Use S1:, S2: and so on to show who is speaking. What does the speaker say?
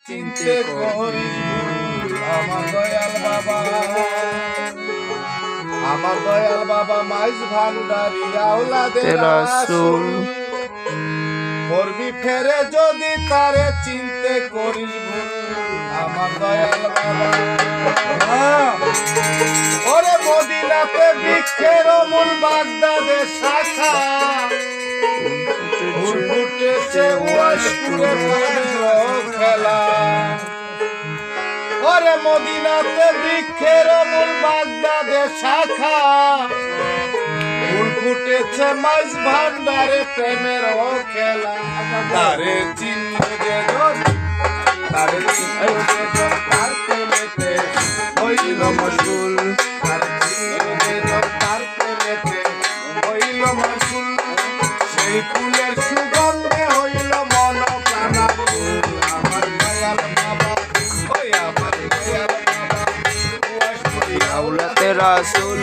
S1: চিনতে করিস ভুল আমার দয়াল বাবা, আমার দয়াল বাবা মাইজ ভান্ডারি আওলাদে রাসূল। করবি ফেরে যদি তারে চিনতে করিস ভুল আমার দয়াল বাবা। ওরে মদিনাতে বৃক্ষের মূল বাগদাদে শাখা, ফুল ফুটেছে ওয়াশপুরে প্রেমের খেলা। ওরে মদিনাতে বৃক্ষের মূল বাগদাদে শাখা, ফুল ফুটেছে মাইজ ভান্ডারে প্রেমের খেলা। তারে চিনতে তারে চিনতে তার প্রেমেতে হইল মশগুল, তারে চিনতে তার প্রেমেতে হইল মশগুল। সেই ফুলের সুগন্ধে হইল মন প্রাণাকুল আমার দয়াল বাবা, ওই আমার দয়াল বাবা ওয়াশপুরি আওলাদে রাসূল।